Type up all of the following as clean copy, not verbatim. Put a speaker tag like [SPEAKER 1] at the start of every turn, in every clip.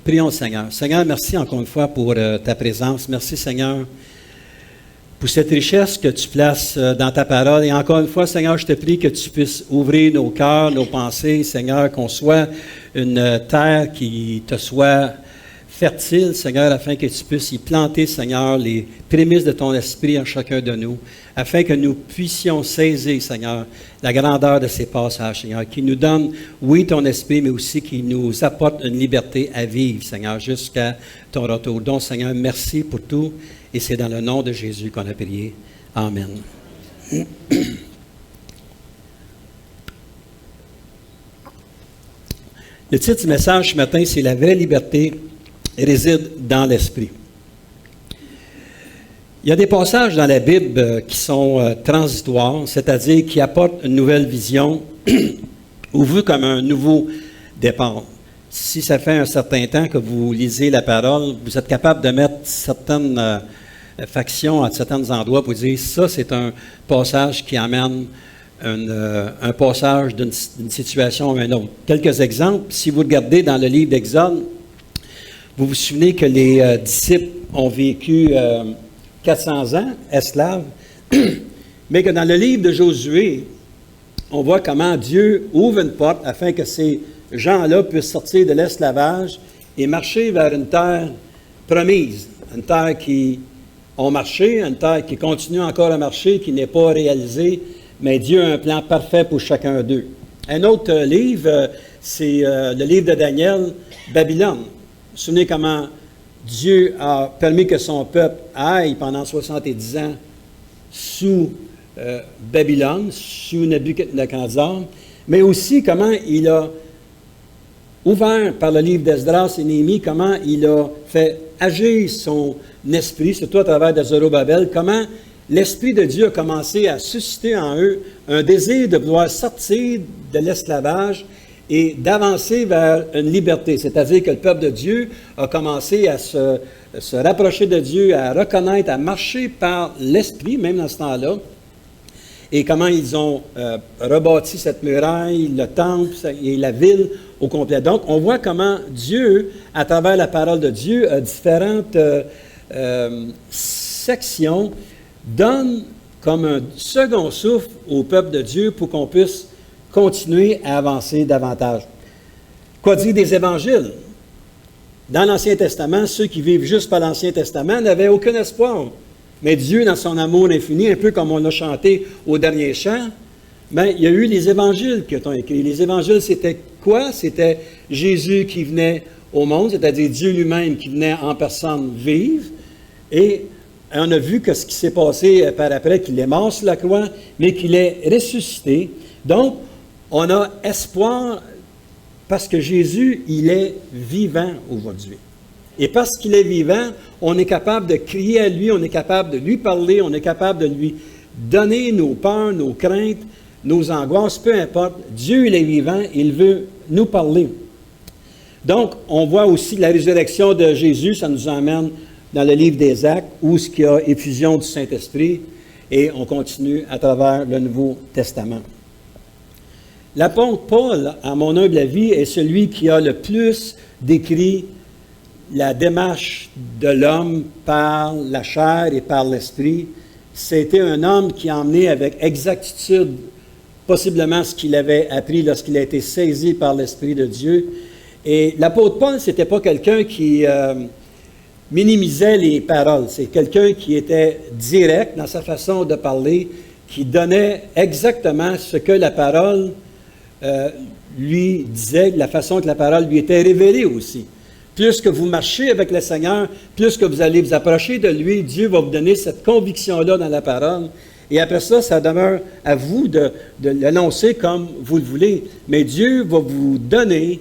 [SPEAKER 1] Prions le Seigneur. Seigneur, merci encore une fois pour ta présence. Merci Seigneur pour cette richesse que tu places dans ta parole. Et encore une fois, Seigneur, je te prie que tu puisses ouvrir nos cœurs, nos pensées, Seigneur, qu'on soit une terre qui te soit fertile, Seigneur, afin que tu puisses y planter, Seigneur, les prémices de ton esprit en chacun de nous, afin que nous puissions saisir, Seigneur, la grandeur de ces passages, Seigneur, qui nous donne, oui, ton esprit, mais aussi qui nous apporte une liberté à vivre, Seigneur, jusqu'à ton retour. Donc, Seigneur, merci pour tout, et c'est dans le nom de Jésus qu'on a prié. Amen. Le titre du message ce matin, c'est « La vraie liberté réside dans l'esprit ». Il y a des passages dans la Bible qui sont transitoires, c'est-à-dire qui apportent une nouvelle vision ou vus comme un nouveau départ. Si ça fait un certain temps que vous lisez la parole, vous êtes capable de mettre certaines factions à certains endroits pour dire ça, c'est un passage qui amène un passage d'une situation à une autre. Quelques exemples, si vous regardez dans le livre d'Exode, vous vous souvenez que les disciples ont vécu 400 ans, esclaves, mais que dans le livre de Josué, on voit comment Dieu ouvre une porte afin que ces gens-là puissent sortir de l'esclavage et marcher vers une terre promise, une terre qui ont marché, une terre qui continue encore à marcher, qui n'est pas réalisée, mais Dieu a un plan parfait pour chacun d'eux. Un autre livre, c'est le livre de Daniel, Babylone. Vous vous souvenez comment Dieu a permis que son peuple aille pendant 70 ans sous Babylone, sous Nebuchadnezzar, mais aussi comment il a ouvert par le livre d'Esdras et Néhémie, comment il a fait agir son esprit, surtout à travers de Zorobabel, comment l'Esprit de Dieu a commencé à susciter en eux un désir de vouloir sortir de l'esclavage et d'avancer vers une liberté. C'est-à-dire que le peuple de Dieu a commencé à se rapprocher de Dieu, à reconnaître, à marcher par l'Esprit, même dans ce temps-là. Et comment ils ont rebâti cette muraille, le temple et la ville au complet. Donc, on voit comment Dieu, à travers la parole de Dieu, a différentes sections, donne comme un second souffle au peuple de Dieu pour qu'on puisse continuer à avancer davantage. Quoi dire des évangiles? Dans l'Ancien Testament, ceux qui vivent juste par l'Ancien Testament n'avaient aucun espoir. Mais Dieu, dans son amour infini, un peu comme on a chanté au dernier chant, bien, il y a eu les évangiles qui ont écrit. Les évangiles, c'était quoi? C'était Jésus qui venait au monde, c'est-à-dire Dieu lui-même qui venait en personne vivre. Et on a vu que ce qui s'est passé par après, qu'il est mort sur la croix, mais qu'il est ressuscité. Donc, on a espoir parce que Jésus, il est vivant aujourd'hui. Et parce qu'il est vivant, on est capable de crier à lui, on est capable de lui parler, on est capable de lui donner nos peurs, nos craintes, nos angoisses, peu importe. Dieu, il est vivant, il veut nous parler. Donc, on voit aussi la résurrection de Jésus, ça nous emmène dans le livre des Actes, où il y a effusion du Saint-Esprit, et on continue à travers le Nouveau Testament. L'apôtre Paul, à mon humble avis, est celui qui a le plus décrit la démarche de l'homme par la chair et par l'esprit. C'était un homme qui a emmené avec exactitude possiblement ce qu'il avait appris lorsqu'il a été saisi par l'Esprit de Dieu. Et l'apôtre Paul, ce n'était pas quelqu'un qui minimisait les paroles. C'est quelqu'un qui était direct dans sa façon de parler, qui donnait exactement ce que la parole lui disait, la façon que la parole lui était révélée aussi. Plus que vous marchez avec le Seigneur, plus que vous allez vous approcher de lui, Dieu va vous donner cette conviction-là dans la parole. Et après ça, ça demeure à vous de l'annoncer comme vous le voulez. Mais Dieu va vous donner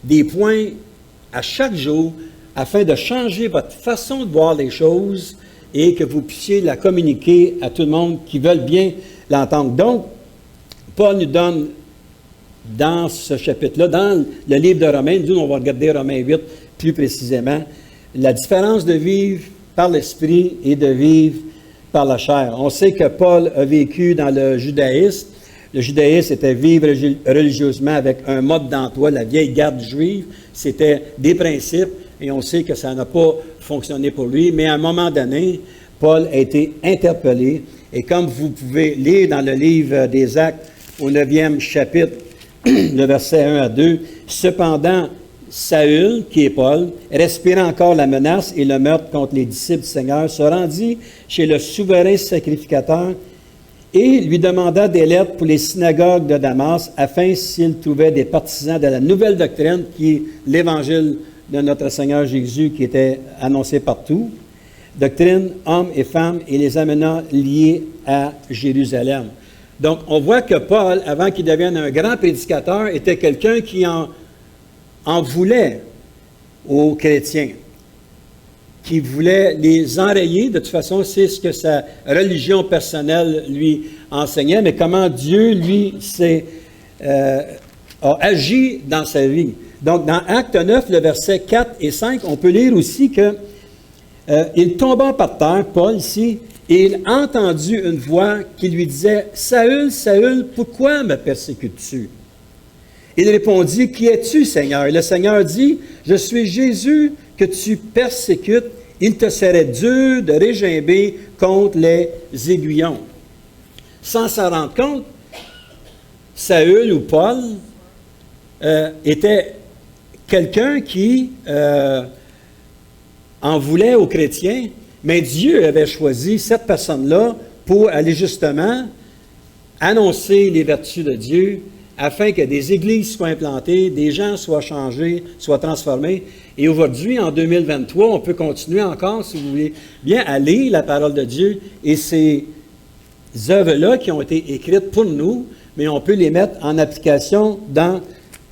[SPEAKER 1] des points à chaque jour afin de changer votre façon de voir les choses et que vous puissiez la communiquer à tout le monde qui veut bien l'entendre. Donc, Paul nous donne dans ce chapitre-là, dans le livre de Romains, nous on va regarder Romains 8 plus précisément, la différence de vivre par l'esprit et de vivre par la chair. On sait que Paul a vécu dans le judaïsme, Le judaïsme, c'était vivre religieusement avec un mode d'emploi, la vieille garde juive, c'était des principes, et on sait que ça n'a pas fonctionné pour lui, mais à un moment donné, Paul a été interpellé, et comme vous pouvez lire dans le livre des Actes, au 9e chapitre, le verset 1 à 2, « Cependant, Saül, qui est Paul, respirant encore la menace et le meurtre contre les disciples du Seigneur, se rendit chez le souverain sacrificateur et lui demanda des lettres pour les synagogues de Damas, afin s'il trouvait des partisans de la nouvelle doctrine, qui est l'Évangile de notre Seigneur Jésus, qui était annoncé partout, doctrine, hommes et femmes, et les amena liés à Jérusalem. » Donc, on voit que Paul, avant qu'il devienne un grand prédicateur, était quelqu'un qui en voulait aux chrétiens, qui voulait les enrayer. De toute façon, c'est ce que sa religion personnelle lui enseignait, mais comment Dieu, lui, a agi dans sa vie. Donc, dans Acte 9, le verset 4 et 5, on peut lire aussi que il tomba par terre, Paul ici, et il entendit une voix qui lui disait, « Saül, Saül, pourquoi me persécutes-tu? » Il répondit, « Qui es-tu, Seigneur? » Et le Seigneur dit, « Je suis Jésus que tu persécutes. Il te serait dur de régimber contre les aiguillons. » Sans s'en rendre compte, Saül ou Paul était quelqu'un qui en voulait aux chrétiens, mais Dieu avait choisi cette personne-là pour aller justement annoncer les vertus de Dieu, afin que des églises soient implantées, des gens soient changés, soient transformés. Et aujourd'hui, en 2023, on peut continuer encore, si vous voulez, bien à lire la parole de Dieu. Et ces œuvres-là qui ont été écrites pour nous, mais on peut les mettre en application dans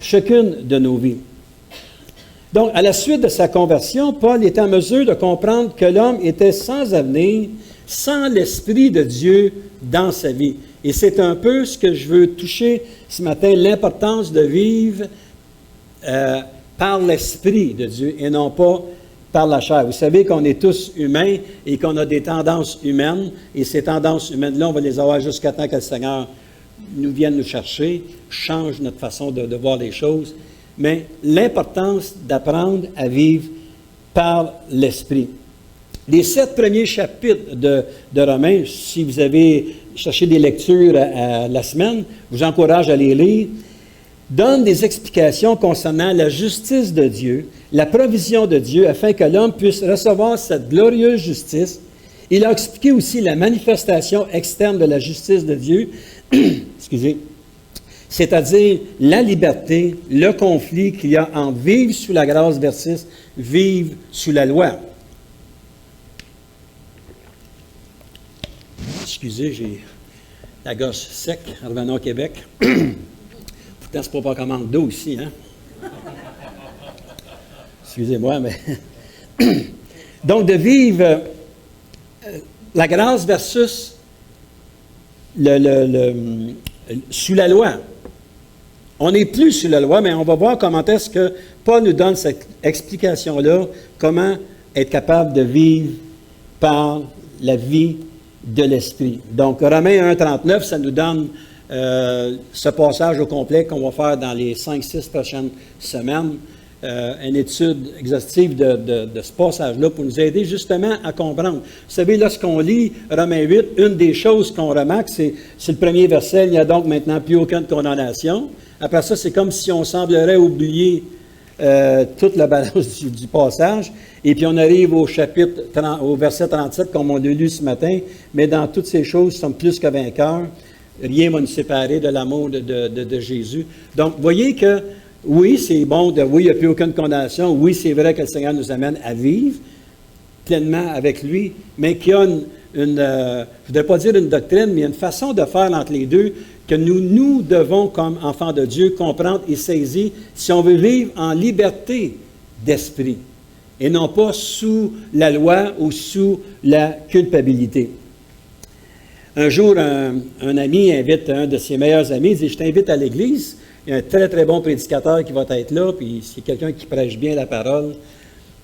[SPEAKER 1] chacune de nos vies. Donc, à la suite de sa conversion, Paul est en mesure de comprendre que l'homme était sans avenir, sans l'Esprit de Dieu dans sa vie. Et c'est un peu ce que je veux toucher ce matin, l'importance de vivre par l'Esprit de Dieu et non pas par la chair. Vous savez qu'on est tous humains et qu'on a des tendances humaines, et ces tendances humaines-là, on va les avoir jusqu'à temps que le Seigneur nous vienne nous chercher, change notre façon de voir les choses. Mais l'importance d'apprendre à vivre par l'Esprit. Les 7 premiers chapitres de Romains, si vous avez cherché des lectures à la semaine, je vous encourage à les lire, donnent des explications concernant la justice de Dieu, la provision de Dieu, afin que l'homme puisse recevoir cette glorieuse justice. Il a expliqué aussi la manifestation externe de la justice de Dieu, excusez, c'est-à-dire la liberté, le conflit qu'il y a entre vivre sous la grâce versus vivre sous la loi. Excusez, j'ai la gorge sec en revenant au Québec. Pourtant, c'est pas commande d'eau ici, hein? Excusez-moi, mais... Donc, de vivre la grâce versus sous la loi. On n'est plus sous la loi, mais on va voir comment est-ce que Paul nous donne cette explication-là, comment être capable de vivre par la vie de l'Esprit. Donc, Romains 1,39, ça nous donne ce passage au complet qu'on va faire dans les 5-6 prochaines semaines, une étude exhaustive de ce passage-là pour nous aider justement à comprendre. Vous savez, lorsqu'on lit Romains 8, une des choses qu'on remarque, c'est le premier verset, il n'y a donc maintenant plus aucune condamnation. Après ça, c'est comme si on semblerait oublier toute la balance du passage. Et puis on arrive au chapitre, au verset 37, comme on l'a lu ce matin. Mais dans toutes ces choses, nous sommes plus que vainqueurs. Rien ne va nous séparer de l'amour de Jésus. Donc, voyez que, oui, c'est bon, oui, il n'y a plus aucune condamnation. Oui, c'est vrai que le Seigneur nous amène à vivre pleinement avec lui, mais qu'il y a je ne voudrais pas dire une doctrine, mais une façon de faire entre les deux que nous devons, comme enfants de Dieu, comprendre et saisir si on veut vivre en liberté d'esprit et non pas sous la loi ou sous la culpabilité. Un jour, un ami invite un de ses meilleurs amis, il dit « Je t'invite à l'église, il y a un très, très bon prédicateur qui va être là, puis c'est quelqu'un qui prêche bien la parole,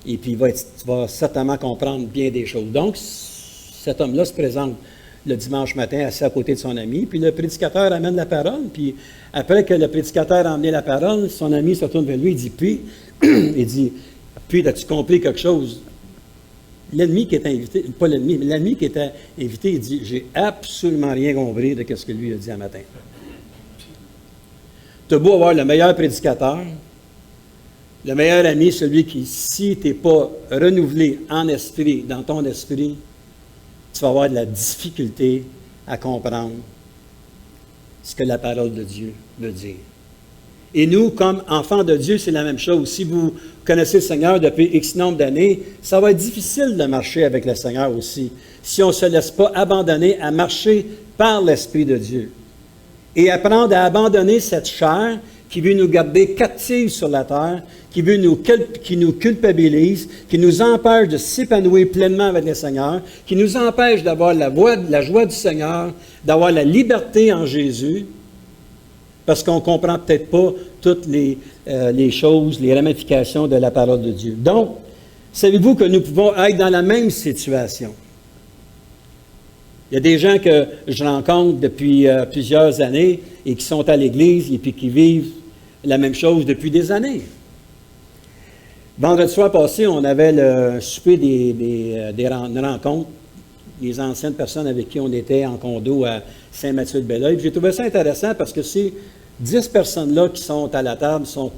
[SPEAKER 1] et puis tu vas certainement comprendre bien des choses. » Donc, cet homme-là se présente. le dimanche matin, assis à côté de son ami, puis le prédicateur amène la parole, puis après que le prédicateur a amené la parole, son ami se retourne vers lui, il dit, puis, il dit, puis, as-tu compris quelque chose? L'ennemi qui était invité, pas l'ennemi, mais l'ami qui était invité, il dit, j'ai absolument rien compris de ce que lui a dit un matin. Tu as beau avoir le meilleur prédicateur, le meilleur ami, celui qui, si tu n'es pas renouvelé en esprit, dans ton esprit, tu vas avoir de la difficulté à comprendre ce que la parole de Dieu veut dire. Et nous, comme enfants de Dieu, c'est la même chose. Si vous connaissez le Seigneur depuis X nombre d'années, ça va être difficile de marcher avec le Seigneur aussi, si on ne se laisse pas abandonner à marcher par l'Esprit de Dieu. Et apprendre à abandonner cette chair qui veut nous garder captifs sur la terre, qui nous culpabilise, qui nous empêche de s'épanouir pleinement avec le Seigneur, qui nous empêche d'avoir la joie du Seigneur, d'avoir la liberté en Jésus, parce qu'on ne comprend peut-être pas toutes les choses, les ramifications de la parole de Dieu. Donc, savez-vous que nous pouvons être dans la même situation? Il y a des gens que je rencontre depuis plusieurs années et qui sont à l'Église et puis qui vivent la même chose depuis des années. Vendredi soir passé, on avait le souper des rencontres, des anciennes personnes avec qui on était en condo à Saint-Mathieu-de-Belleuil. J'ai trouvé ça intéressant parce que ces 10 personnes-là qui sont à la table ont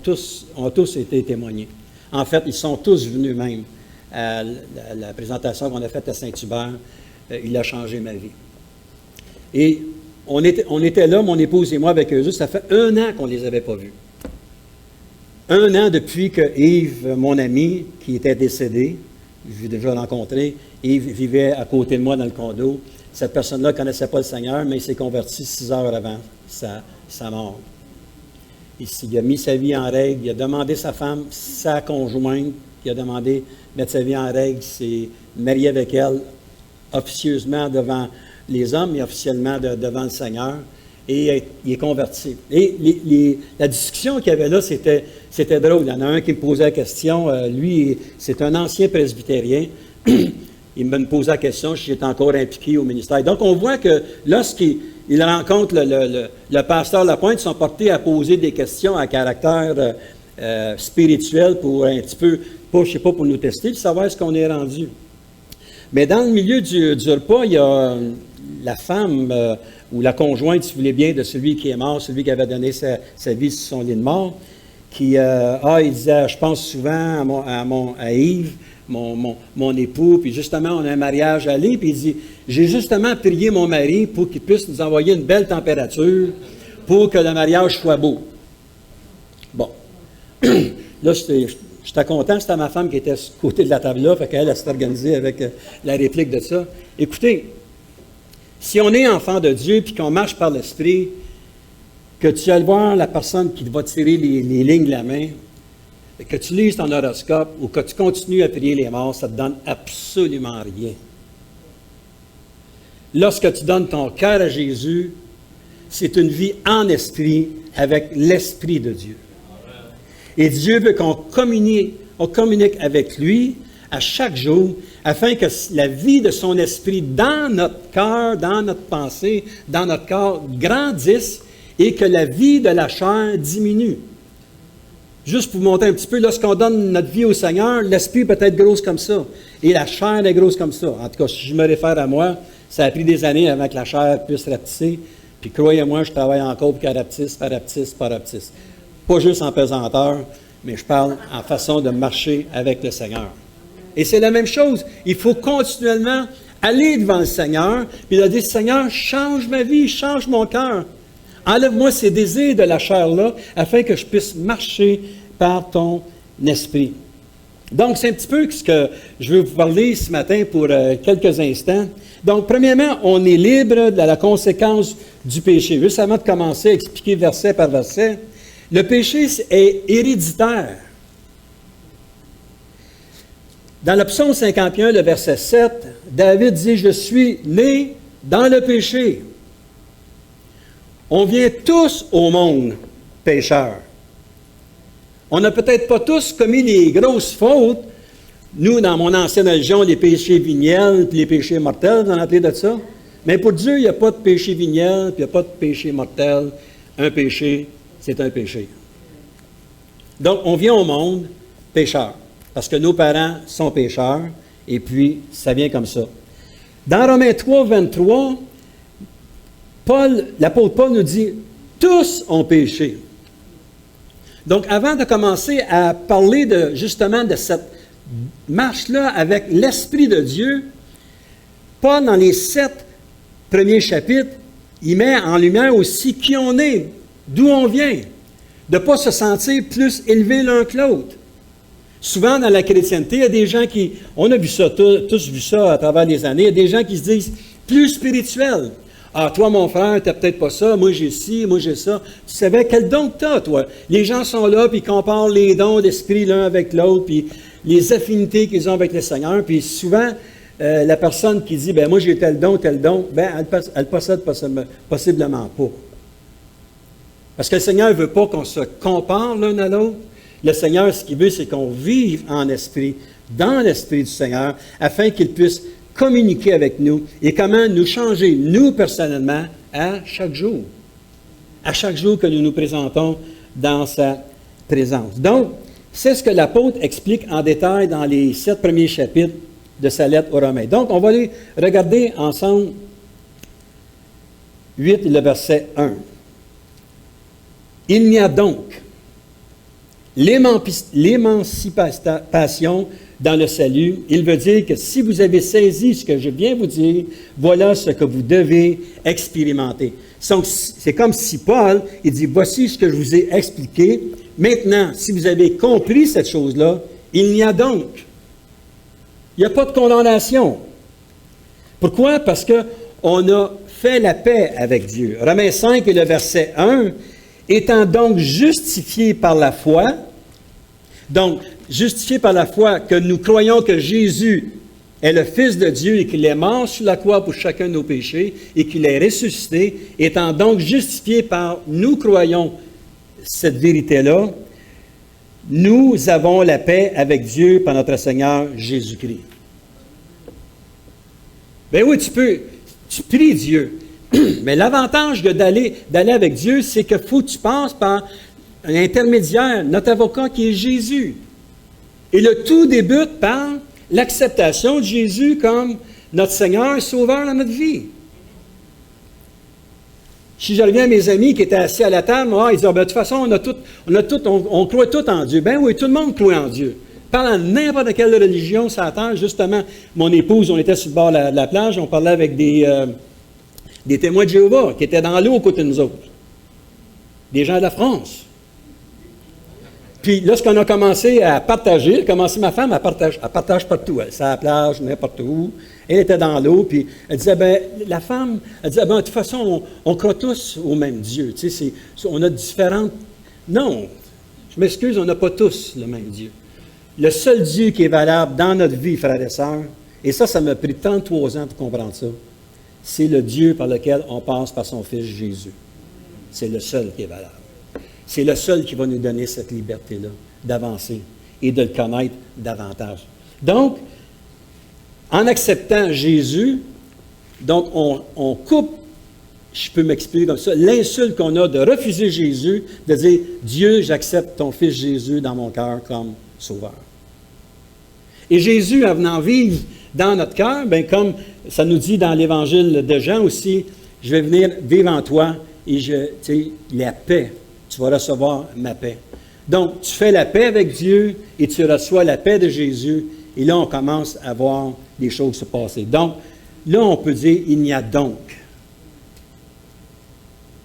[SPEAKER 1] tous été témoignés. En fait, ils sont tous venus même à la présentation qu'on a faite à Saint-Hubert. Il a changé ma vie. Et on était là, mon épouse et moi, avec eux. Ça fait 1 an qu'on ne les avait pas vus. 1 an depuis que Yves, mon ami, qui était décédé, j'ai déjà rencontré, Yves vivait à côté de moi dans le condo. Cette personne-là ne connaissait pas le Seigneur, mais il s'est converti 6 heures avant sa mort. Il a mis sa vie en règle, il a demandé sa femme, sa conjointe, il a demandé de mettre sa vie en règle, il s'est marié avec elle officieusement devant les hommes et officiellement devant le Seigneur, et il est converti. Et la discussion qu'il y avait là, c'était drôle. Il y en a un qui me posait la question, lui, c'est un ancien presbytérien, il me posait la question si j'étais encore impliqué au ministère. Donc, on voit que lorsqu'il rencontre le pasteur Lapointe, ils sont portés à poser des questions à caractère spirituel pour un petit peu, je ne sais pas, pour nous tester, pour savoir ce qu'on est rendu. Mais dans le milieu du repas, il y a la femme ou la conjointe, si vous voulez bien, de celui qui est mort, celui qui avait donné sa vie sur son lit de mort, qui il disait, je pense souvent à Yves, mon époux, puis justement, on a un mariage à aller, puis il dit, j'ai justement prié mon mari pour qu'il puisse nous envoyer une belle température pour que le mariage soit beau. Bon. Là, j'étais content, c'était ma femme qui était sur le côté de la table-là, fait qu'elle s'est organisée avec la réplique de ça. Écoutez, si on est enfant de Dieu puis qu'on marche par l'Esprit, que tu ailles voir la personne qui va tirer les lignes de la main, que tu lises ton horoscope ou que tu continues à prier les morts, ça ne te donne absolument rien. Lorsque tu donnes ton cœur à Jésus, c'est une vie en esprit avec l'Esprit de Dieu. Et Dieu veut qu'on communique avec lui à chaque jour afin que la vie de son esprit dans notre cœur, dans notre pensée, dans notre corps grandisse et que la vie de la chair diminue. Juste pour vous montrer un petit peu, lorsqu'on donne notre vie au Seigneur, l'esprit peut être grosse comme ça et la chair est grosse comme ça. En tout cas, si je me réfère à moi, ça a pris des années avant que la chair puisse rapetisser. Puis croyez-moi, je travaille encore pour qu'elle rapetisse. Pas juste en pesanteur, mais je parle en façon de marcher avec le Seigneur. Et c'est la même chose. Il faut continuellement aller devant le Seigneur, puis de dire, Seigneur, change ma vie, change mon cœur. Enlève-moi ces désirs de la chair-là, afin que je puisse marcher par ton esprit. Donc, c'est un petit peu ce que je veux vous parler ce matin pour quelques instants. Donc, premièrement, on est libre de la conséquence du péché. Juste avant de commencer à expliquer verset par verset, le péché est héréditaire. Dans le psaume 51, le verset 7, David dit, « Je suis né dans le péché. » On vient tous au monde pécheurs. On n'a peut-être pas tous commis les grosses fautes. Nous, dans mon ancienne religion, les péchés veniels et les péchés mortels, vous en appelez de ça. Mais pour Dieu, il n'y a pas de péché veniel, puis il n'y a pas de péché mortel. Un péché, c'est un péché. Donc, on vient au monde pécheur, parce que nos parents sont pécheurs, et puis ça vient comme ça. Dans Romains 3, 23, l'apôtre Paul nous dit, tous ont péché. Donc, avant de commencer à parler justement de cette marche-là avec l'Esprit de Dieu, Paul, dans les 7 premiers chapitres, il met en lumière aussi qui on est, d'où on vient, de ne pas se sentir plus élevé l'un que l'autre. Souvent, dans la chrétienté, il y a des gens on a vu ça, tous vu ça à travers les années, il y a des gens qui se disent plus spirituels. Ah, toi, mon frère, tu n'as peut-être pas ça, moi j'ai ci, moi j'ai ça. Tu savais quel don que tu as, toi? Les gens sont là, puis ils comparent les dons d'esprit l'un avec l'autre, puis les affinités qu'ils ont avec le Seigneur. Puis souvent, la personne qui dit, ben moi j'ai tel don, ben elle possède possiblement pas. Parce que le Seigneur ne veut pas qu'on se compare l'un à l'autre. Le Seigneur, ce qu'il veut, c'est qu'on vive en esprit, dans l'esprit du Seigneur, afin qu'il puisse communiquer avec nous et comment nous changer, nous personnellement, à chaque jour. À chaque jour que nous nous présentons dans sa présence. Donc, c'est ce que l'apôtre explique en détail dans les 7 premiers chapitres de sa lettre aux Romains. Donc, on va aller regarder ensemble 8, le verset 1. Il n'y a donc l'émancipation dans le salut. Il veut dire que si vous avez saisi ce que je viens vous dire, voilà ce que vous devez expérimenter. C'est comme si Paul, il dit, voici ce que je vous ai expliqué. Maintenant, si vous avez compris cette chose-là, il n'y a donc. Il n'y a pas de condamnation. Pourquoi? Parce qu'on a fait la paix avec Dieu. Romains 5 et le verset 1, étant donc justifiés par la foi, donc justifiés par la foi que nous croyons que Jésus est le Fils de Dieu et qu'il est mort sur la croix pour chacun de nos péchés et qu'il est ressuscité, étant donc justifiés par nous croyons cette vérité-là, nous avons la paix avec Dieu par notre Seigneur Jésus-Christ. Ben oui, tu pries Dieu. Mais l'avantage d'aller avec Dieu, c'est qu'il faut que tu passes par un intermédiaire, notre avocat qui est Jésus. Et le tout débute par l'acceptation de Jésus comme notre Seigneur et Sauveur dans notre vie. Si je reviens à mes amis qui étaient assis à la table, ils disaient, de toute façon, on croit tout en Dieu. Ben oui, tout le monde croit en Dieu. Parlant de n'importe quelle religion, ça attend. Justement, mon épouse, on était sur le bord de la plage, on parlait avec des témoins de Jéhovah qui étaient dans l'eau aux côtés de nous autres. Des gens de la France. Puis, lorsqu'on a commencé à partager, ma femme, elle partage partout. Elle, à la plage, n'importe où. Elle était dans l'eau, puis elle disait, la femme, elle disait, de toute façon, on croit tous au même Dieu. Tu sais, on a différentes... Non, je m'excuse, on n'a pas tous le même Dieu. Le seul Dieu qui est valable dans notre vie, frères et sœurs, et ça m'a pris 33 ans pour comprendre ça, c'est le Dieu par lequel on passe par son Fils Jésus. C'est le seul qui est valable. C'est le seul qui va nous donner cette liberté-là d'avancer et de le connaître davantage. Donc, en acceptant Jésus, donc on coupe, je peux m'expliquer comme ça, l'insulte qu'on a de refuser Jésus, de dire, Dieu, j'accepte ton Fils Jésus dans mon cœur comme Sauveur. Et Jésus, en venant vivre dans notre cœur, comme ça nous dit dans l'Évangile de Jean aussi, je vais venir vivre en toi et la paix. Tu vas recevoir ma paix. Donc, tu fais la paix avec Dieu et tu reçois la paix de Jésus. Et là, on commence à voir des choses se passer. Donc, là, on peut dire, il n'y a donc.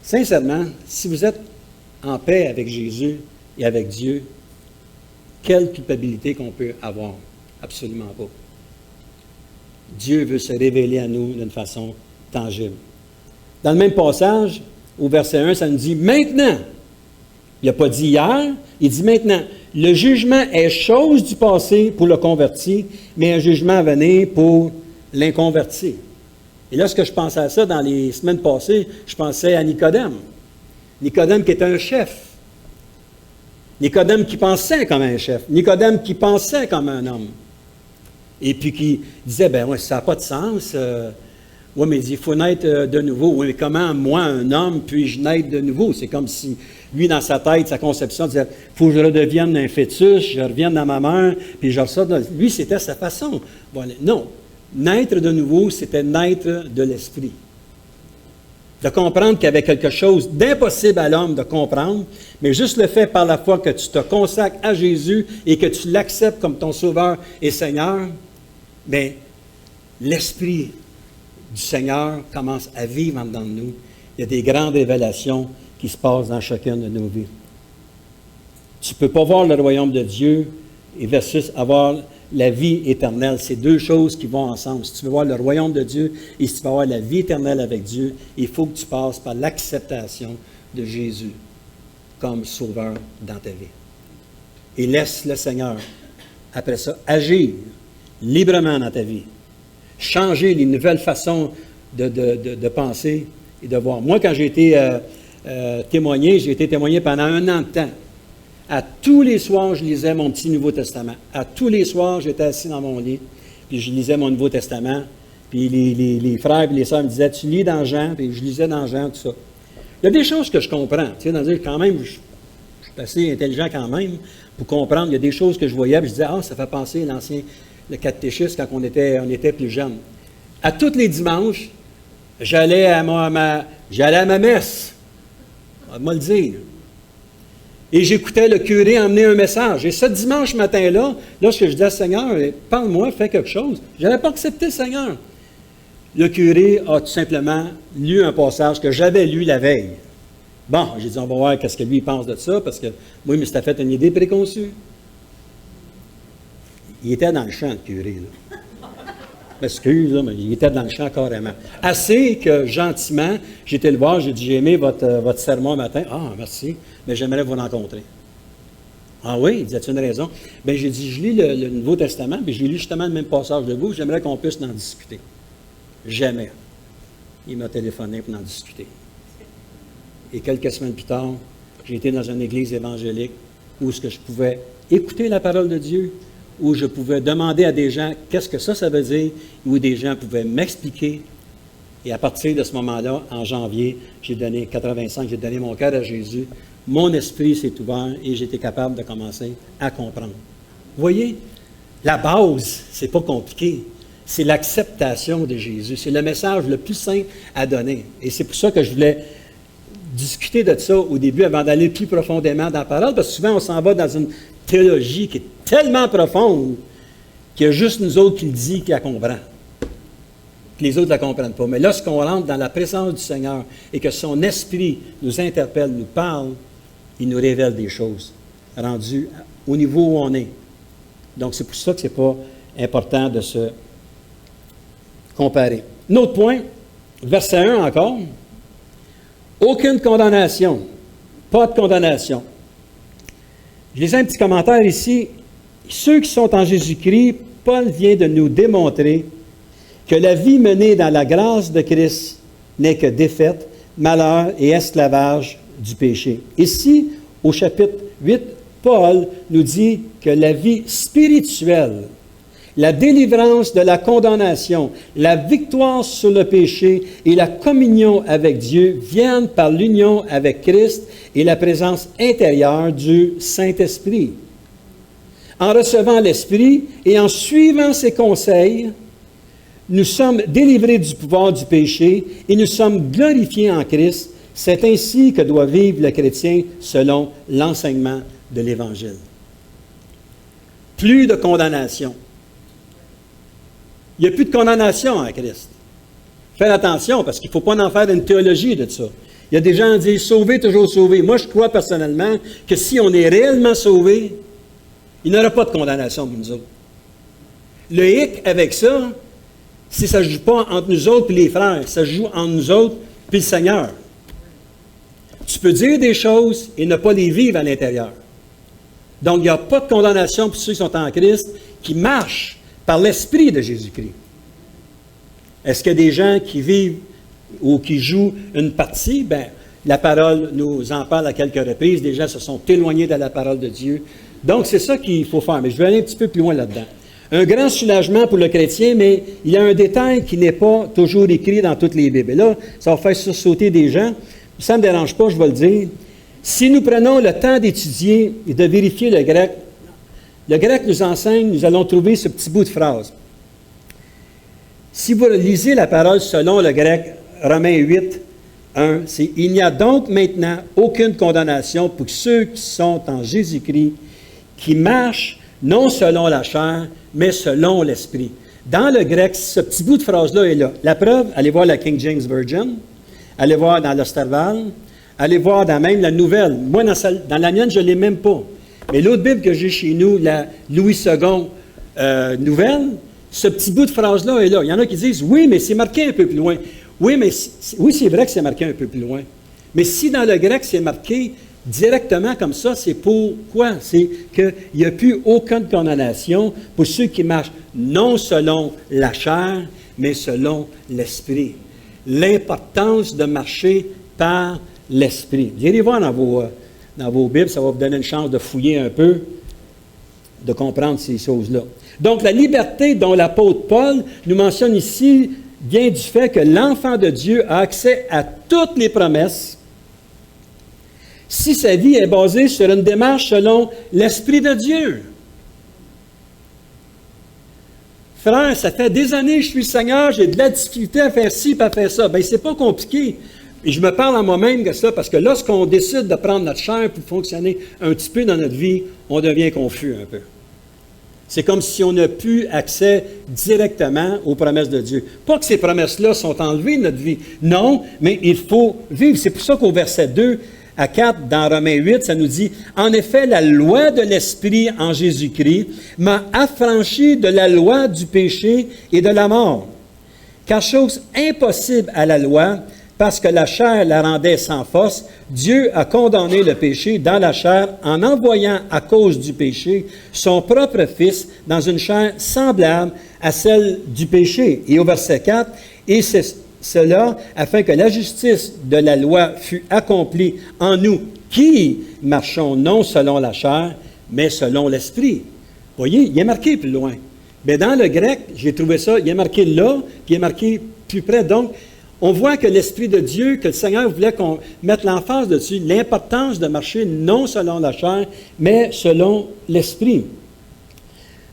[SPEAKER 1] Sincèrement, si vous êtes en paix avec Jésus et avec Dieu, quelle culpabilité qu'on peut avoir? Absolument pas. Dieu veut se révéler à nous d'une façon tangible. Dans le même passage, au verset 1, ça nous dit « Maintenant ». Il n'a pas dit hier, il dit maintenant. Le jugement est chose du passé pour le converti, mais un jugement à venir pour l'inconverti. Et lorsque je pensais à ça dans les semaines passées, je pensais à Nicodème. Nicodème qui était un chef. Nicodème qui pensait comme un chef. Nicodème qui pensait comme un homme. Et puis qui disait, ça n'a pas de sens. Oui, mais il dit, il faut naître de nouveau. Oui, mais comment, moi, un homme, puis-je naître de nouveau? C'est comme si, lui, dans sa tête, sa conception, disait, il faut que je redevienne un fœtus, je revienne dans ma mère, puis je ressors. Lui, c'était sa façon. Voilà. Non. Naître de nouveau, c'était naître de l'esprit. De comprendre qu'il y avait quelque chose d'impossible à l'homme de comprendre, mais juste le fait par la foi que tu te consacres à Jésus et que tu l'acceptes comme ton Sauveur et Seigneur, bien, l'Esprit du Seigneur commence à vivre en dedans de nous. Il y a des grandes révélations qui se passent dans chacune de nos vies. Tu ne peux pas voir le royaume de Dieu et versus avoir la vie éternelle. C'est deux choses qui vont ensemble. Si tu veux voir le royaume de Dieu et si tu veux avoir la vie éternelle avec Dieu, il faut que tu passes par l'acceptation de Jésus comme sauveur dans ta vie. Et laisse le Seigneur, après ça, agir librement dans ta vie. Changer les nouvelles façons de penser et de voir. Moi, quand j'ai été témoigné, j'ai été témoigné pendant 1 an de temps. À tous les soirs, je lisais mon petit Nouveau Testament. À tous les soirs, j'étais assis dans mon lit, puis je lisais mon Nouveau Testament. Puis les frères et les sœurs me disaient, tu lis dans Jean, puis je lisais dans Jean, tout ça. Il y a des choses que je comprends. Tu sais, dans dire, quand même, je suis assez intelligent quand même pour comprendre. Il y a des choses que je voyais, puis je disais, ça fait penser le catéchisme quand on était plus jeune. À tous les dimanches, j'allais à ma messe. On va me le dire. Et j'écoutais le curé emmener un message. Et ce dimanche matin-là, lorsque je disais, Seigneur, parle-moi, fais quelque chose, je n'avais pas accepté le Seigneur. Le curé a tout simplement lu un passage que j'avais lu la veille. Bon, j'ai dit, on va voir qu'est-ce que lui pense de ça, parce que moi, il me s'était fait une idée préconçue. Il était dans le champ, le curé, là. Excuse, là, mais il était dans le champ carrément. Assez que, gentiment, j'ai été le voir, j'ai dit, j'ai aimé votre sermon matin. Ah, merci, mais j'aimerais vous rencontrer. Ah oui, il disait, tu as une raison. Bien, j'ai dit, je lis le Nouveau Testament, puis j'ai lu justement le même passage de vous, j'aimerais qu'on puisse en discuter. Jamais. Il m'a téléphoné pour en discuter. Et quelques semaines plus tard, j'ai été dans une église évangélique où ce que je pouvais écouter la parole de Dieu, où je pouvais demander à des gens qu'est-ce que ça veut dire, où des gens pouvaient m'expliquer. Et à partir de ce moment-là, en janvier, j'ai donné mon cœur à Jésus. Mon esprit s'est ouvert et j'ai été capable de commencer à comprendre. Vous voyez, la base, c'est pas compliqué. C'est l'acceptation de Jésus. C'est le message le plus simple à donner. Et c'est pour ça que je voulais discuter de ça au début avant d'aller plus profondément dans la parole, parce que souvent on s'en va dans une théologie qui est tellement profonde qu'il y a juste nous autres qui le dit, qui la comprend. Que les autres ne la comprennent pas. Mais lorsqu'on rentre dans la présence du Seigneur et que son esprit nous interpelle, nous parle, il nous révèle des choses rendues au niveau où on est. Donc c'est pour ça que ce n'est pas important de se comparer. Un autre point, verset 1 encore. Aucune condamnation. Pas de condamnation. Je lisais un petit commentaire ici. Ceux qui sont en Jésus-Christ, Paul vient de nous démontrer que la vie menée dans la grâce de Christ n'est que défaite, malheur et esclavage du péché. Ici, au chapitre 8, Paul nous dit que la vie spirituelle, la délivrance de la condamnation, la victoire sur le péché et la communion avec Dieu viennent par l'union avec Christ et la présence intérieure du Saint-Esprit. En recevant l'Esprit et en suivant ses conseils, nous sommes délivrés du pouvoir du péché et nous sommes glorifiés en Christ. C'est ainsi que doit vivre le chrétien selon l'enseignement de l'Évangile. Plus de condamnation. Il n'y a plus de condamnation en Christ. Faites attention, parce qu'il ne faut pas en faire une théologie de ça. Il y a des gens qui disent « sauvé, toujours sauvé ». Moi, je crois personnellement que si on est réellement sauvé, il n'y aura pas de condamnation pour nous autres. Le hic avec ça, c'est que ça ne joue pas entre nous autres et les frères, ça joue entre nous autres et le Seigneur. Tu peux dire des choses et ne pas les vivre à l'intérieur. Donc, il n'y a pas de condamnation pour ceux qui sont en Christ, qui marchent par l'Esprit de Jésus-Christ. Est-ce qu'il y a des gens qui vivent ou qui jouent une partie? Bien, la parole nous en parle à quelques reprises. Des gens se sont éloignés de la parole de Dieu. Donc, c'est ça qu'il faut faire. Mais je vais aller un petit peu plus loin là-dedans. Un grand soulagement pour le chrétien, mais il y a un détail qui n'est pas toujours écrit dans toutes les Bibles. Et là, ça va faire sursauter des gens. Ça ne me dérange pas, je vais le dire. Si nous prenons le temps d'étudier et de vérifier le grec nous enseigne, nous allons trouver ce petit bout de phrase. Si vous lisez la parole selon le grec, Romains 8, 1, c'est « Il n'y a donc maintenant aucune condamnation pour ceux qui sont en Jésus-Christ, qui marchent non selon la chair, mais selon l'Esprit. » Dans le grec, ce petit bout de phrase-là est là. La preuve, allez voir la King James Version, allez voir dans l'Osterval, allez voir dans même la Nouvelle. Moi, dans la mienne, je ne l'ai même pas. Mais l'autre Bible que j'ai chez nous, la Louis II Nouvelle, ce petit bout de phrase-là est là. Il y en a qui disent, oui, mais c'est marqué un peu plus loin. Oui, c'est vrai que c'est marqué un peu plus loin. Mais si dans le grec, c'est marqué directement comme ça, c'est pour quoi? C'est qu'il n'y a plus aucune condamnation pour ceux qui marchent non selon la chair, mais selon l'Esprit. L'importance de marcher par l'Esprit. Vous irez voir dans vos Bibles, ça va vous donner une chance de fouiller un peu, de comprendre ces choses-là. Donc, la liberté dont l'apôtre Paul nous mentionne ici vient du fait que l'enfant de Dieu a accès à toutes les promesses si sa vie est basée sur une démarche selon l'Esprit de Dieu. Frère, ça fait des années que je suis le Seigneur, j'ai de la difficulté à faire ci et à faire ça. Bien, c'est pas compliqué. Et je me parle à moi-même de ça parce que lorsqu'on décide de prendre notre chair pour fonctionner un petit peu dans notre vie, on devient confus un peu. C'est comme si on n'a plus accès directement aux promesses de Dieu. Pas que ces promesses-là sont enlevées de notre vie. Non, mais il faut vivre. C'est pour ça qu'au verset 2 à 4, dans Romains 8, ça nous dit « En effet, la loi de l'Esprit en Jésus-Christ m'a affranchi de la loi du péché et de la mort. Car chose impossible à la loi, parce que la chair la rendait sans force, Dieu a condamné le péché dans la chair en envoyant à cause du péché son propre Fils dans une chair semblable à celle du péché. » Et au verset 4, « Et c'est cela afin que la justice de la loi fût accomplie en nous qui marchons non selon la chair, mais selon l'Esprit. » Vous voyez, il est marqué plus loin. Mais dans le grec, j'ai trouvé ça, il est marqué là, puis il est marqué plus près. Donc, on voit que l'Esprit de Dieu, que le Seigneur voulait qu'on mette l'emphase dessus, l'importance de marcher non selon la chair, mais selon l'Esprit.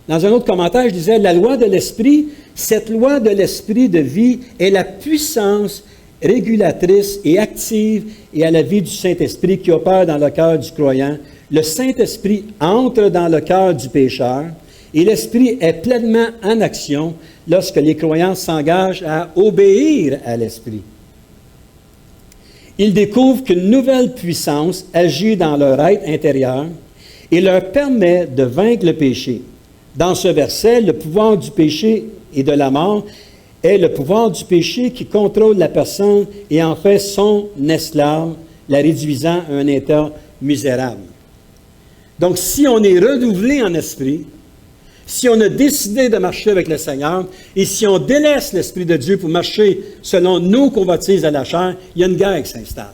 [SPEAKER 1] Dans un autre commentaire, je disais, la loi de l'Esprit, cette loi de l'Esprit de vie est la puissance régulatrice et active et à la vie du Saint-Esprit qui opère dans le cœur du croyant. Le Saint-Esprit entre dans le cœur du pécheur et l'Esprit est pleinement en action lorsque les croyants s'engagent à obéir à l'Esprit. Ils découvrent qu'une nouvelle puissance agit dans leur être intérieur et leur permet de vaincre le péché. Dans ce verset, le pouvoir du péché et de la mort est le pouvoir du péché qui contrôle la personne et en fait son esclave, la réduisant à un état misérable. Donc, si on est renouvelé en esprit, si on a décidé de marcher avec le Seigneur et si on délaisse l'Esprit de Dieu pour marcher selon nos convoitises à la chair, il y a une guerre qui s'installe.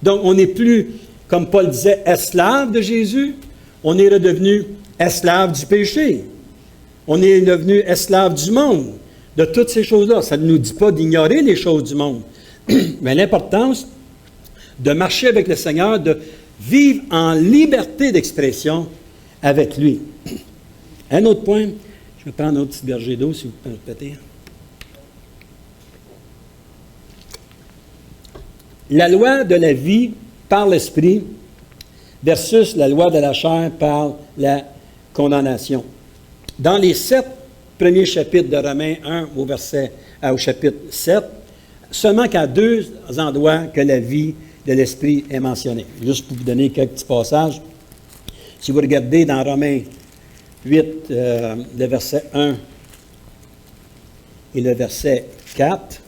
[SPEAKER 1] Donc, on n'est plus, comme Paul disait, esclave de Jésus, on est redevenu esclave du péché. On est devenu esclave du monde, de toutes ces choses-là. Ça ne nous dit pas d'ignorer les choses du monde, mais l'importance de marcher avec le Seigneur, de vivre en liberté d'expression avec lui. Un autre point, je vais prendre un autre petit berger d'eau, si vous permettez. La loi de la vie par l'Esprit versus la loi de la chair par la condamnation. Dans les 7 premiers chapitres de Romains 1 au chapitre 7, seulement qu'à 2 endroits que la vie de l'Esprit est mentionnée. Juste pour vous donner quelques petits passages. Si vous regardez dans Romains 8, le verset 1 et le verset 4,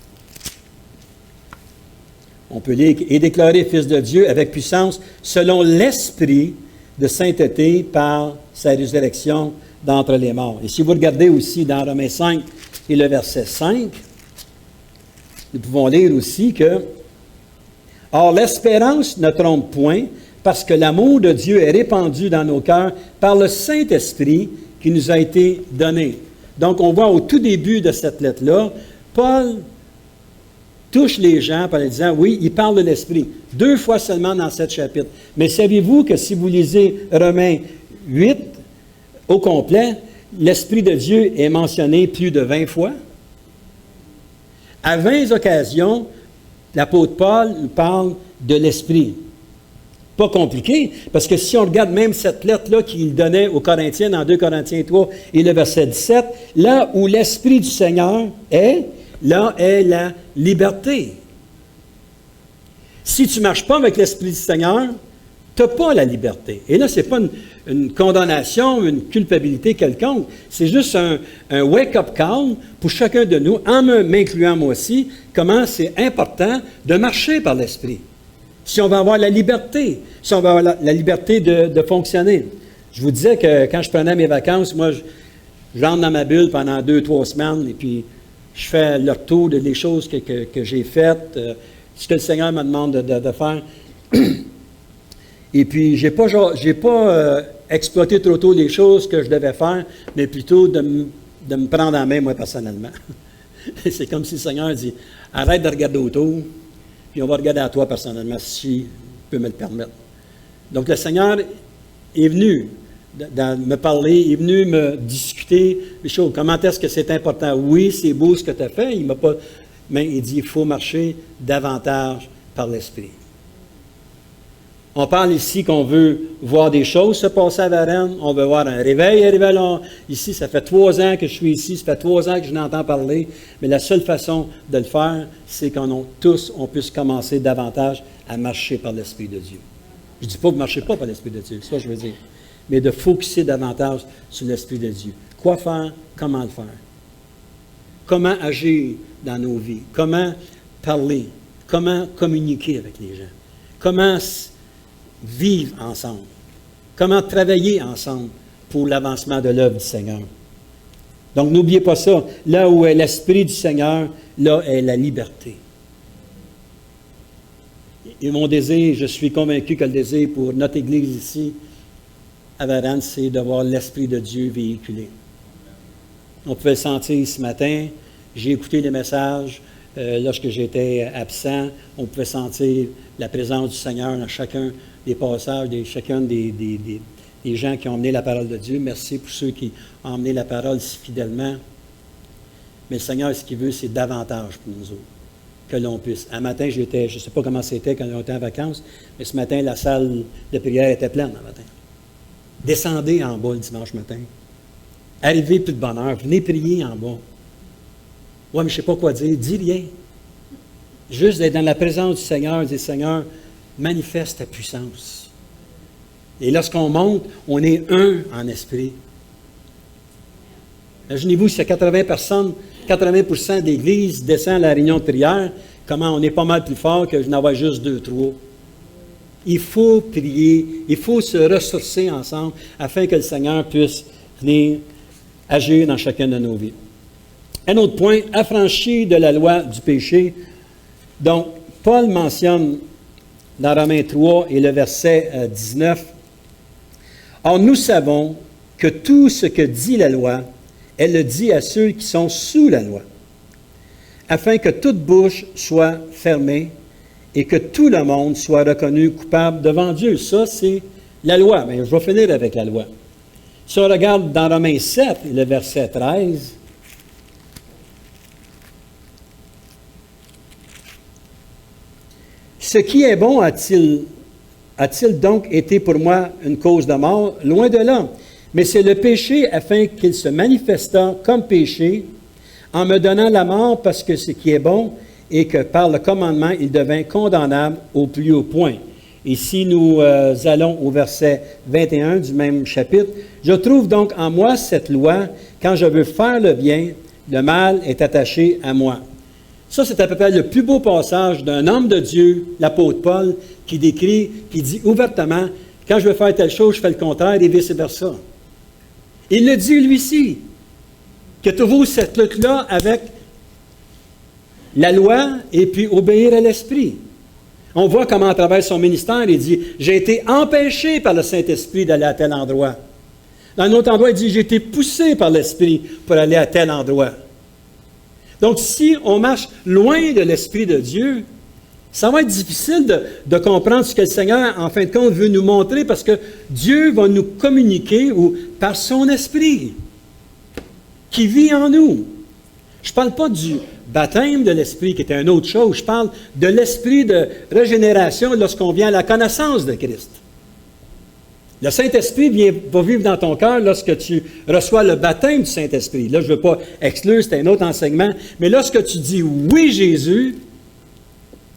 [SPEAKER 1] on peut lire « Et déclaré Fils de Dieu avec puissance selon l'Esprit de sainteté par sa résurrection d'entre les morts. » Et si vous regardez aussi dans Romains 5 et le verset 5, nous pouvons lire aussi que « Or l'espérance ne trompe point, parce que l'amour de Dieu est répandu dans nos cœurs par le Saint-Esprit qui nous a été donné. Donc, on voit au tout début de cette lettre-là, Paul touche les gens en disant, oui, il parle de l'Esprit. 2 fois seulement dans 7 chapitres. Mais saviez-vous que si vous lisez Romains 8 au complet, l'Esprit de Dieu est mentionné plus de 20 fois? À 20 occasions, l'apôtre Paul nous parle de l'Esprit. Pas compliqué, parce que si on regarde même cette lettre-là qu'il donnait aux Corinthiens, dans 2 Corinthiens 3 et le verset 17, là où l'Esprit du Seigneur est, là est la liberté. Si tu ne marches pas avec l'Esprit du Seigneur, tu n'as pas la liberté. Et là, ce n'est pas une condamnation, une culpabilité quelconque. C'est juste un wake-up call pour chacun de nous, en m'incluant moi aussi, comment c'est important de marcher par l'Esprit. Si on va avoir la liberté, si on va avoir la liberté de fonctionner. Je vous disais que quand je prenais mes vacances, moi, je rentre dans ma bulle pendant 2-3 semaines et puis je fais le retour des choses que j'ai faites, ce que le Seigneur me demande de faire. Et puis, je n'ai pas exploité trop tôt les choses que je devais faire, mais plutôt de me prendre en main, moi, personnellement. C'est comme si le Seigneur dit, arrête de regarder autour, puis on va regarder à toi personnellement, si tu peux me le permettre. Donc, le Seigneur est venu me parler, est venu me discuter des choses. Comment est-ce que c'est important? Oui, c'est beau ce que tu as fait, il m'a pas, mais il dit, il faut marcher davantage par l'Esprit. On parle ici qu'on veut voir des choses se passer à Varennes, on veut voir un réveil arriver là. Ici, ça fait 3 ans que je suis ici, ça fait 3 ans que je n'entends parler, mais la seule façon de le faire, c'est qu'on puisse commencer davantage à marcher par l'Esprit de Dieu. Je ne dis pas que vous ne marchez pas par l'Esprit de Dieu, c'est ça que je veux dire, mais de focuser davantage sur l'Esprit de Dieu. Quoi faire, comment le faire. Comment agir dans nos vies, comment parler, comment communiquer avec les gens, comment vivre ensemble. Comment travailler ensemble pour l'avancement de l'œuvre du Seigneur. Donc, n'oubliez pas ça. Là où est l'Esprit du Seigneur, là est la liberté. Et mon désir, je suis convaincu que le désir pour notre Église ici, à Varennes, c'est de voir l'Esprit de Dieu véhiculé. On pouvait le sentir ce matin. J'ai écouté les messages. Lorsque j'étais absent, on pouvait sentir la présence du Seigneur dans chacun des passages, chacun des gens qui ont emmené la parole de Dieu. Merci pour ceux qui ont emmené la parole si fidèlement. Mais le Seigneur, ce qu'il veut, c'est davantage pour nous autres, que l'on puisse. Un matin, je ne sais pas comment c'était quand on était en vacances, mais ce matin, la salle de prière était pleine un matin. Descendez en bas le dimanche matin. Arrivez plus de bonne heure. Venez prier en bas. Oui, mais je ne sais pas quoi dire. Dis rien. Juste d'être dans la présence du Seigneur, dis Seigneur, manifeste ta puissance. Et lorsqu'on monte, on est un en esprit. Imaginez-vous, si 80% de l'Église descend à la réunion de prière, comment on est pas mal plus fort que je n'en vois juste 2-3. Il faut prier, il faut se ressourcer ensemble afin que le Seigneur puisse venir agir dans chacune de nos vies. Un autre point, affranchi de la loi du péché. Donc, Paul mentionne dans Romains 3 et le verset 19, « Or, nous savons que tout ce que dit la loi, elle le dit à ceux qui sont sous la loi, afin que toute bouche soit fermée et que tout le monde soit reconnu coupable devant Dieu. » Ça, c'est la loi. Mais je vais finir avec la loi. Si on regarde dans Romains 7 et le verset 13, « Ce qui est bon a-t-il donc été pour moi une cause de mort? Loin de là. Mais c'est le péché afin qu'il se manifestât comme péché en me donnant la mort parce que ce qui est bon et que par le commandement, il devint condamnable au plus haut point. » Et si nous allons au verset 21 du même chapitre, « Je trouve donc en moi cette loi, quand je veux faire le bien, le mal est attaché à moi. » Ça, c'est à peu près le plus beau passage d'un homme de Dieu, l'apôtre Paul, qui décrit, qui dit ouvertement, « Quand je veux faire telle chose, je fais le contraire et vice-versa. » Il le dit lui-ci, que toujours cette lutte-là avec la loi et puis obéir à l'Esprit. On voit comment à travers son ministère, il dit, « J'ai été empêché par le Saint-Esprit d'aller à tel endroit. » Dans un autre endroit, il dit, j'ai été poussé par l'Esprit pour aller à tel endroit. Donc, si on marche loin de l'Esprit de Dieu, ça va être difficile de comprendre ce que le Seigneur, en fin de compte, veut nous montrer parce que Dieu va nous communiquer par son Esprit qui vit en nous. Je ne parle pas du baptême de l'Esprit qui est une autre chose. Je parle de l'Esprit de régénération lorsqu'on vient à la connaissance de Christ. Le Saint-Esprit va vivre dans ton cœur lorsque tu reçois le baptême du Saint-Esprit. Là, je ne veux pas exclure, c'est un autre enseignement. Mais lorsque tu dis oui, Jésus,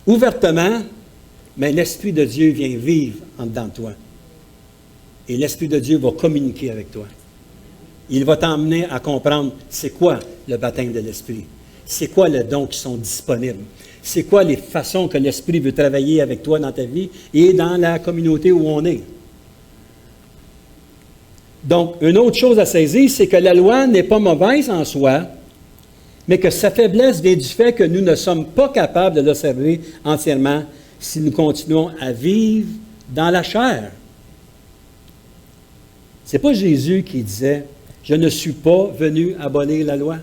[SPEAKER 1] ouvertement, mais l'Esprit de Dieu vient vivre en dedans de toi. Et l'Esprit de Dieu va communiquer avec toi. Il va t'emmener à comprendre c'est quoi le baptême de l'Esprit. C'est quoi les dons qui sont disponibles. C'est quoi les façons que l'Esprit veut travailler avec toi dans ta vie et dans la communauté où on est. Donc, une autre chose à saisir, c'est que la loi n'est pas mauvaise en soi, mais que sa faiblesse vient du fait que nous ne sommes pas capables de l'observer entièrement si nous continuons à vivre dans la chair. Ce n'est pas Jésus qui disait « Je ne suis pas venu abolir la loi ».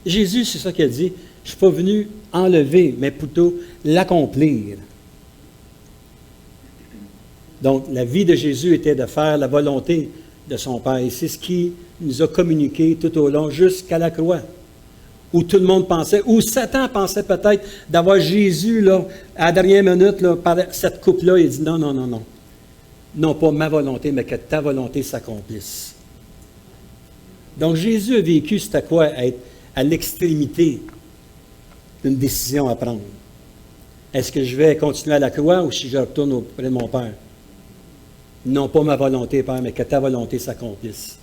[SPEAKER 1] Jésus, c'est ça qu'il a dit, « Je ne suis pas venu enlever, mais plutôt l'accomplir ». Donc, la vie de Jésus était de faire la volonté de son Père. Et c'est ce qui nous a communiqué tout au long, jusqu'à la croix, où tout le monde pensait, où Satan pensait peut-être d'avoir Jésus, là, à la dernière minute, là, par cette coupe-là, il dit non, non, non, non. Non pas ma volonté, mais que ta volonté s'accomplisse. Donc, Jésus a vécu, c'était quoi? Être à l'extrémité d'une décision à prendre. Est-ce que je vais continuer à la croix ou si je retourne auprès de mon Père? Non pas ma volonté, Père, mais que ta volonté s'accomplisse.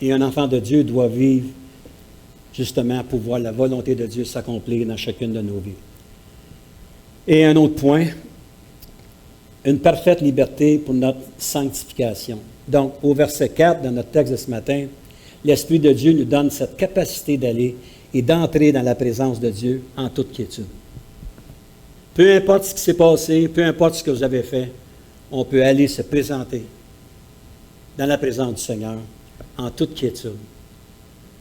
[SPEAKER 1] Et un enfant de Dieu doit vivre justement pour voir la volonté de Dieu s'accomplir dans chacune de nos vies. Et un autre point, une parfaite liberté pour notre sanctification. Donc, au verset 4 de notre texte de ce matin, l'Esprit de Dieu nous donne cette capacité d'aller et d'entrer dans la présence de Dieu en toute quiétude. Peu importe ce qui s'est passé, peu importe ce que vous avez fait, on peut aller se présenter dans la présence du Seigneur en toute quiétude.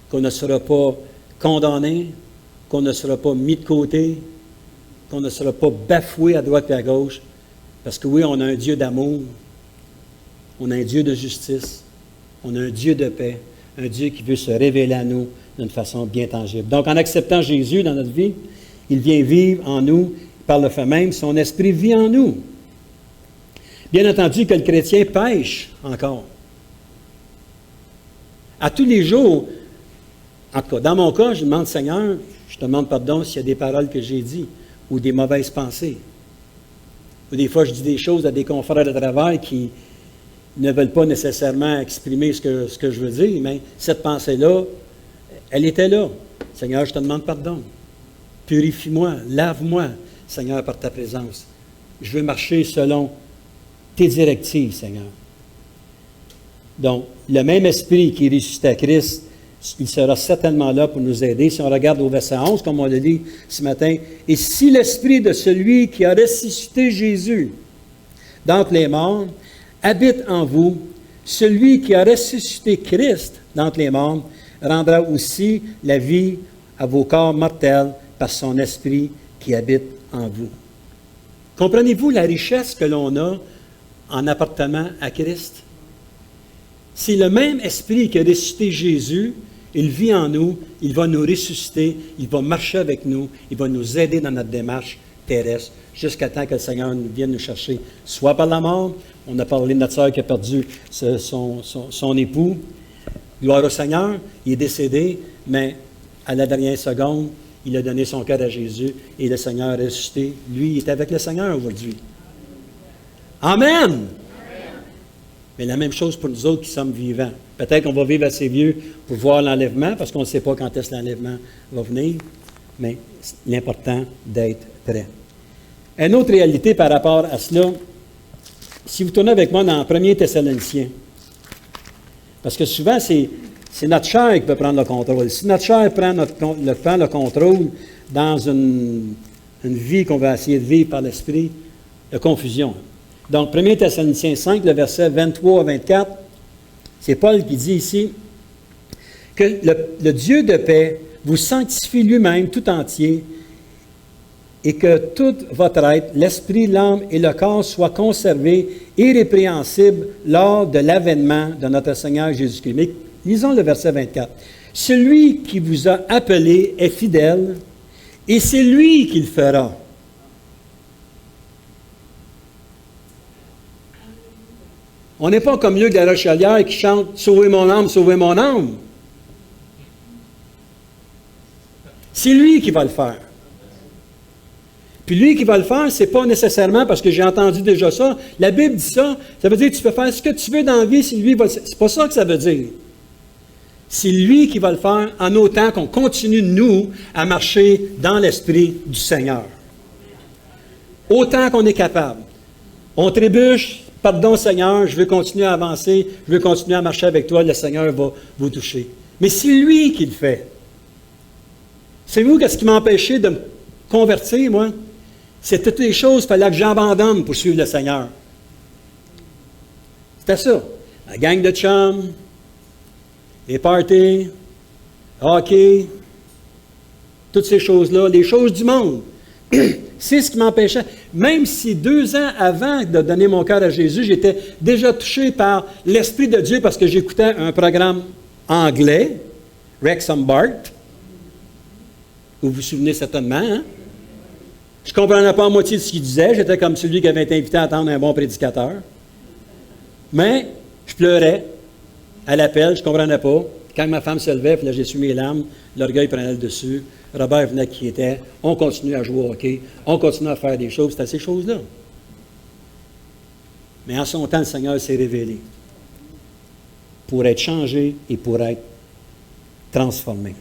[SPEAKER 1] Qu'on ne sera pas condamné, qu'on ne sera pas mis de côté, qu'on ne sera pas bafoué à droite et à gauche, parce que oui, on a un Dieu d'amour, on a un Dieu de justice, on a un Dieu de paix, un Dieu qui veut se révéler à nous d'une façon bien tangible. Donc, en acceptant Jésus dans notre vie, il vient vivre en nous, par le fait même, son esprit vit en nous. Bien entendu que le chrétien pêche encore. À tous les jours, en tout cas, dans mon cas, je demande, Seigneur, je te demande pardon s'il y a des paroles que j'ai dites ou des mauvaises pensées. Ou des fois, je dis des choses à des confrères de travail qui ne veulent pas nécessairement exprimer ce que je veux dire, mais cette pensée-là, elle était là. Seigneur, je te demande pardon. Purifie-moi, lave-moi, Seigneur, par ta présence. Je veux marcher selon tes directives, Seigneur. Donc, le même esprit qui ressuscite à Christ, il sera certainement là pour nous aider. Si on regarde au verset 11, comme on l'a dit ce matin, « Et si l'esprit de celui qui a ressuscité Jésus d'entre les morts habite en vous, celui qui a ressuscité Christ d'entre les morts rendra aussi la vie à vos corps mortels par son esprit qui habite en vous. » Comprenez-vous la richesse que l'on a en appartenant à Christ? C'est le même esprit qui a ressuscité Jésus, il vit en nous, il va nous ressusciter, il va marcher avec nous, il va nous aider dans notre démarche terrestre, jusqu'à temps que le Seigneur vienne nous chercher, soit par la mort. On a parlé de notre sœur qui a perdu son époux. Gloire au Seigneur, il est décédé, mais à la dernière seconde, il a donné son cœur à Jésus et le Seigneur a ressuscité. Lui, il est avec le Seigneur aujourd'hui. Amen! Mais la même chose pour nous autres qui sommes vivants. Peut-être qu'on va vivre assez vieux pour voir l'enlèvement, parce qu'on ne sait pas quand est-ce que l'enlèvement va venir, mais l'important d'être prêt. Une autre réalité par rapport à cela, si vous tournez avec moi dans 1 Thessaloniciens, parce que souvent, c'est notre chair qui peut prendre le contrôle. Si notre chair prend le contrôle dans une vie qu'on va essayer de vivre par l'Esprit, il y a confusion. Donc, 1 Thessaloniciens 5, le verset 23 à 24, c'est Paul qui dit ici que le Dieu de paix vous sanctifie lui-même tout entier et que tout votre être, l'esprit, l'âme et le corps soient conservés irrépréhensibles lors de l'avènement de notre Seigneur Jésus-Christ. Mais lisons le verset 24. Celui qui vous a appelé est fidèle et c'est lui qui le fera. On n'est pas comme Luc de la Rochelière qui chante « Sauvez mon âme, sauvez mon âme ». C'est lui qui va le faire. Puis lui qui va le faire, ce n'est pas nécessairement parce que j'ai entendu déjà ça. La Bible dit ça. Ça veut dire que tu peux faire ce que tu veux dans la vie si lui va le faire. C'est pas ça que ça veut dire. C'est lui qui va le faire en autant qu'on continue, nous, à marcher dans l'esprit du Seigneur. Autant qu'on est capable. On trébuche, pardon Seigneur, je veux continuer à avancer, je veux continuer à marcher avec toi, le Seigneur va vous toucher. Mais c'est lui qui le fait. Savez-vous qu'est-ce qui m'a empêché de me convertir, moi? C'est toutes les choses qu'il fallait que j'abandonne pour suivre le Seigneur. C'était ça. La gang de chums, les parties, hockey, toutes ces choses-là, les choses du monde. C'est ce qui m'empêchait. Même si 2 ans avant de donner mon cœur à Jésus, j'étais déjà touché par l'Esprit de Dieu parce que j'écoutais un programme anglais, Wrexham Bart. Vous vous souvenez certainement, hein? Je ne comprenais pas la moitié de ce qu'il disait. J'étais comme celui qui avait été invité à attendre un bon prédicateur. Mais je pleurais à l'appel, je ne comprenais pas. Quand ma femme se levait, puis là, j'ai su mes larmes, l'orgueil prenait le dessus. Robert venait qui était. On continuait à jouer au hockey. On continuait à faire des choses. C'était ces choses-là. Mais en son temps, le Seigneur s'est révélé pour être changé et pour être transformé.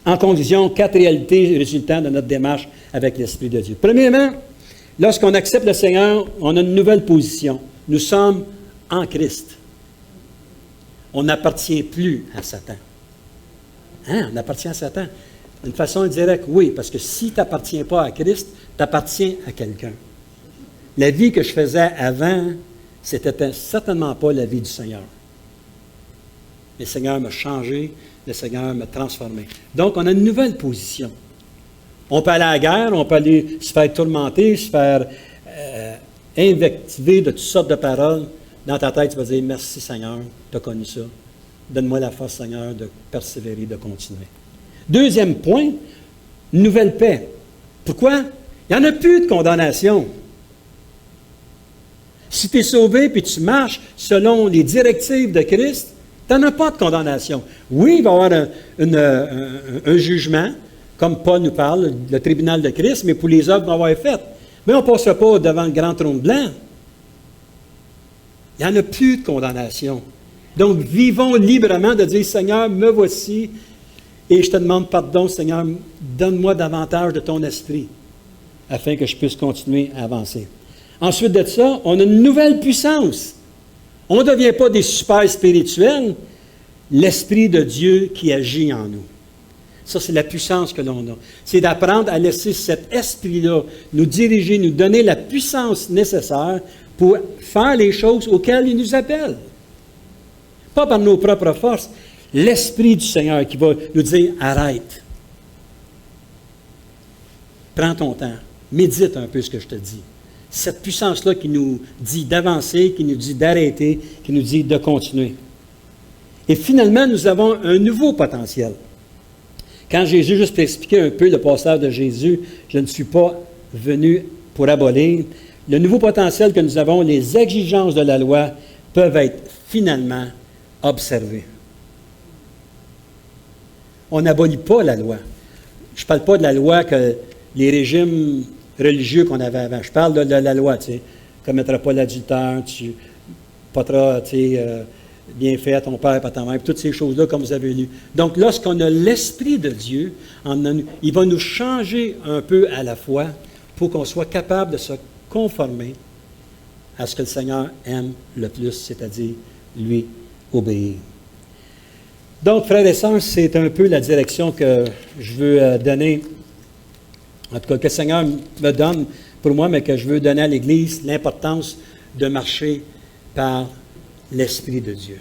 [SPEAKER 1] En conclusion, 4 réalités résultant de notre démarche avec l'Esprit de Dieu. Premièrement, lorsqu'on accepte le Seigneur, on a une nouvelle position. Nous sommes en Christ. On n'appartient plus à Satan. Hein? On appartient à Satan. D'une façon directe, oui, parce que si tu n'appartiens pas à Christ, tu appartiens à quelqu'un. La vie que je faisais avant, c'était certainement pas la vie du Seigneur. Le Seigneur m'a changé, le Seigneur m'a transformé. Donc, on a une nouvelle position. On peut aller à la guerre, on peut aller se faire tourmenter, se faire invectiver de toutes sortes de paroles. Dans ta tête, tu vas dire « Merci Seigneur, tu as connu ça. Donne-moi la force Seigneur de persévérer, de continuer. » Deuxième point, une nouvelle paix. Pourquoi? Il n'y en a plus de condamnation. Si tu es sauvé et tu marches selon les directives de Christ, tu n'en as pas de condamnation. Oui, il va y avoir un jugement, comme Paul nous parle, le tribunal de Christ, mais pour les œuvres qu'on va avoir faites. Mais on ne passera pas devant le grand trône blanc. Il n'y en a plus de condamnation. Donc, vivons librement de dire, Seigneur, me voici, et je te demande pardon, Seigneur, donne-moi davantage de ton esprit, afin que je puisse continuer à avancer. Ensuite de ça, on a une nouvelle puissance. On ne devient pas des super spirituels, l'Esprit de Dieu qui agit en nous. Ça, c'est la puissance que l'on a. C'est d'apprendre à laisser cet esprit-là nous diriger, nous donner la puissance nécessaire pour faire les choses auxquelles il nous appelle. Pas par nos propres forces. L'Esprit du Seigneur qui va nous dire « Arrête. Prends ton temps. Médite un peu ce que je te dis. » Cette puissance-là qui nous dit d'avancer, qui nous dit d'arrêter, qui nous dit de continuer. Et finalement, nous avons un nouveau potentiel. Quand Jésus, juste pour expliquer un peu le passage de Jésus, je ne suis pas venu pour abolir. Le nouveau potentiel que nous avons, les exigences de la loi, peuvent être finalement observées. On n'abolit pas la loi. Je ne parle pas de la loi que les régimes religieux qu'on avait avant. Je parle de la loi, tu sais. Tu ne commettras pas l'adultère, tu porteras, bien fait à ton père, à ta mère, toutes ces choses-là, comme vous avez lu. Donc, lorsqu'on a l'Esprit de Dieu, il va nous changer un peu à la fois pour qu'on soit capable de se conformer à ce que le Seigneur aime le plus, c'est-à-dire lui obéir. Donc, frères et sœurs, c'est un peu la direction que je veux donner, en tout cas que le Seigneur me donne pour moi, mais que je veux donner à l'Église, l'importance de marcher par l'Esprit de Dieu.